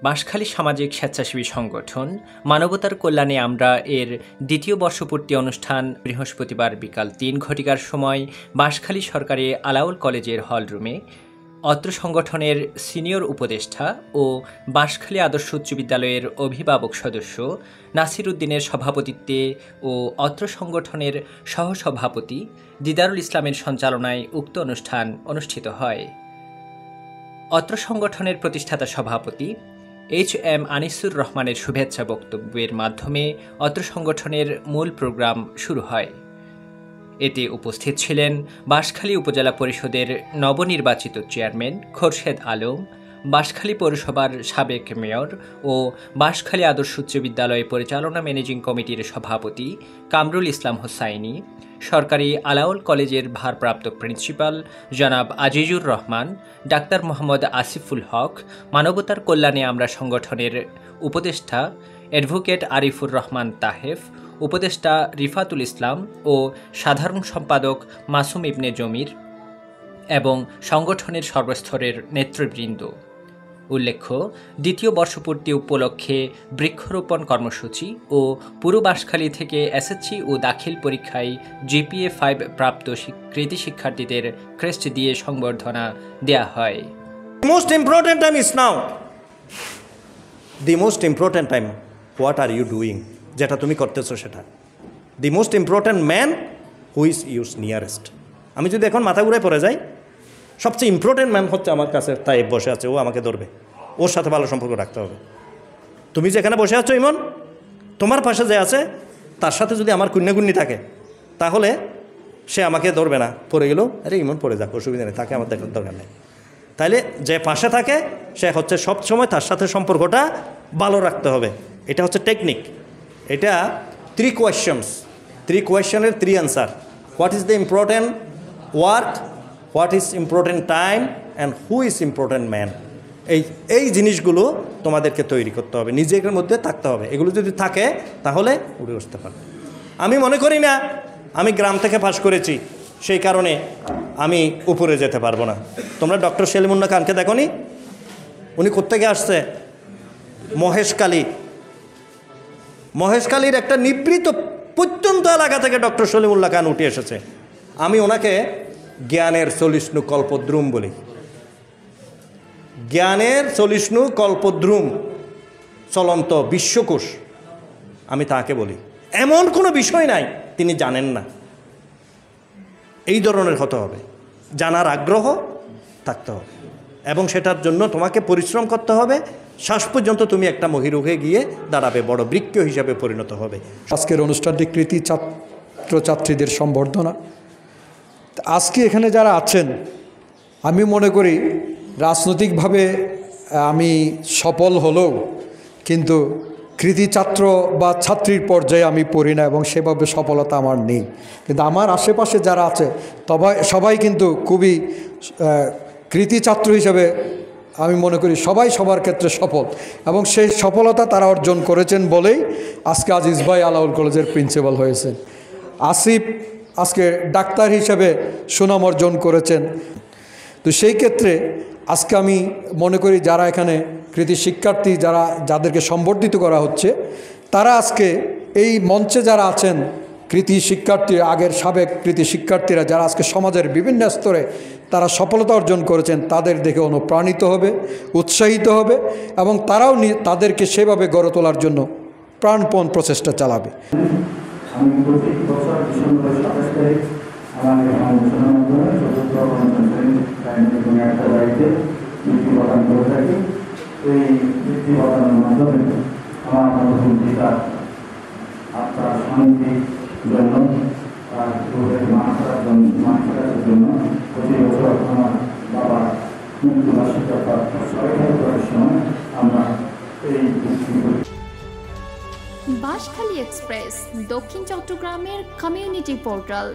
বাঁশখালী সামাজিক স্বেচ্ছাসেবী সংগঠন মানবতার কল্যাণে আমরা এর দ্বিতীয় বর্ষপূর্তি অনুষ্ঠান বৃহস্পতিবার বিকাল ৩ ঘটিকার সময় বাঁশখালী সরকারি আলাউল কলেজের হলরুমে অত্র সংগঠনের সিনিয়র উপদেষ্টা ও বাঁশখালী আদর্শ উচ্চ বিদ্যালয়ের অভিভাবক সদস্য নাসির উদ্দিনের সভাপতিত্বে ও অত্র সংগঠনের সহসভাপতি দিদারুল ইসলামের সঞ্চালনায় উক্ত অনুষ্ঠান অনুষ্ঠিত হয়। অত্র সংগঠনের প্রতিষ্ঠাতা সভাপতি HM আনিসুর রহমানের শুভেচ্ছা বক্তব্যের মাধ্যমে অত্র সংগঠনের মূল প্রোগ্রাম শুরু হয়। এতে উপস্থিত ছিলেন বাঁশখালী উপজেলা পরিষদের নবনির্বাচিত চেয়ারম্যান খোরশেদ আলম, বাঁশখালী পৌরসভার সাবেক মেয়র ও বাঁশখালী আদর্শ উচ্চ বিদ্যালয় পরিচালনা ম্যানেজিং কমিটির সভাপতি কামরুল ইসলাম হোসাইনি, সরকারি আলাউল কলেজের ভারপ্রাপ্ত প্রিন্সিপাল জনাব আজিজুর রহমান, ডাক্তার মোহাম্মদ আসিফুল হক, মানবতার কল্যাণে আমরা সংগঠনের উপদেষ্টা অ্যাডভোকেট আরিফুর রহমান তাহেফ, উপদেষ্টা রিফাতুল ইসলাম ও সাধারণ সম্পাদক মাসুম ইবনে জমির এবং সংগঠনের সর্বস্তরের নেতৃবৃন্দ। উল্লেখ্য, দ্বিতীয় বর্ষপূর্তি উপলক্ষে বৃক্ষরোপণ কর্মসূচি ও পূর্ব বাঁশখালী থেকে এসএসসি ও দাখিল পরীক্ষায় GPA 5 প্রাপ্ত কৃতি শিক্ষার্থীদের ক্রেস্ট দিয়ে সংবর্ধনা দেয়া হয়। Most important time is now. The most important time, what are you doing? যেটা তুমি করতেছো সেটা। The most important man who is your nearest. আমি যদি এখন মাথা ঘুরে পড়ে যাই, সবচেয়ে ইম্পর্টেন্ট ম্যান হচ্ছে আমার কাছে, তাই বসে আছে, ও আমাকে ধরবে, ওর সাথে ভালো সম্পর্ক রাখতে হবে। তুমি যেখানে বসে আছো ইমন, তোমার পাশে যে আছে তার সাথে যদি আমার কুন্যাগুন্নি থাকে তাহলে সে আমাকে ধরবে না, পড়ে গেলেও আরে ইমন পড়ে যাক, অসুবিধা নেই, তাকে আমার দেখার দরকার নেই। তাইলে যে পাশে থাকে সে হচ্ছে সবসময় তার সাথে সম্পর্কটা ভালো রাখতে হবে। এটা হচ্ছে টেকনিক। এটা 3 questions, 3 কোয়েশ্চনের 3 answer. What is the important work, what is important time and who is important man. এই জিনিসগুলো তোমাদেরকে তৈরি করতে হবে, নিজেদের মধ্যে থাকতে হবে। এগুলো যদি থাকে তাহলে উড়ে বসতে পারবে। আমি মনে করি না আমি গ্রাম থেকে পাশ করেছি সেই কারণে আমি উপরে যেতে পারবো না। তোমরা ডক্টর সেলিমুল্লাহ খানকে দেখো নি? উনি কোত্থেকে আসছে? মহেশখালীর একটা নিবৃত প্রত্যন্ত এলাকা থেকে ডক্টর সলিমুল্লাহ খান উঠে এসেছে। আমি ওনাকে জ্ঞানের সলিষ্ণু কল্পদ্রুম বলি। জ্ঞানের সলিষ্ণু কল্পদ্রুম, চলন্ত বিশ্বকোষ আমি তাকে বলি। এমন কোনো বিষয় নাই তিনি জানেন না। এই ধরনের হতে হবে, জানার আগ্রহ থাকতে হবে এবং সেটার জন্য তোমাকে পরিশ্রম করতে হবে। শ্বাস পর্যন্ত তুমি একটা মহিরুহে গিয়ে দাঁড়াবে, বড় বৃক্ষ হিসাবে পরিণত হবে। আজকের অনুষ্ঠানটি কৃতি ছাত্রছাত্রীদের সম্বর্ধনা। আজকে এখানে যারা আছেন, আমি মনে করি রাজনৈতিকভাবে আমি সফল হলেও কিন্তু কৃতি ছাত্র বা ছাত্রীর পর্যায়ে আমি পড়ি না এবং সেভাবে সফলতা আমার নেই। কিন্তু আমার আশেপাশে যারা আছে সবাই কিন্তু খুবই কৃতি ছাত্র হিসেবে আমি মনে করি সবাই সবার ক্ষেত্রে সফল এবং সেই সফলতা তারা অর্জন করেছেন বলেই আজকে আজিজ ভাই আলাউল কলেজের প্রিন্সিপাল হয়েছেন। আসিফ আজকে ডাক্তার হিসেবে সুনাম অর্জন করেছেন। তো সেই ক্ষেত্রে আজকে আমি মনে করি যারা এখানে কৃতি শিক্ষার্থী, যাদেরকে সম্বর্ধিত করা হচ্ছে, তারা আজকে এই মঞ্চে যারা আছেন কৃতি শিক্ষার্থী, আগের সাবেক কৃতি শিক্ষার্থীরা যারা আজকে সমাজের বিভিন্ন স্তরে তারা সফলতা অর্জন করেছেন, তাদের দেখে অনুপ্রাণিত হবে, উৎসাহিত হবে এবং তারাও তাদেরকে সেভাবে গড়ে তোলার জন্য প্রাণপণ প্রচেষ্টা চালাবে। বাঁশখালী এক্সপ্রেস, দক্ষিণ চট্টগ্রামের কমিউনিটি পোর্টাল।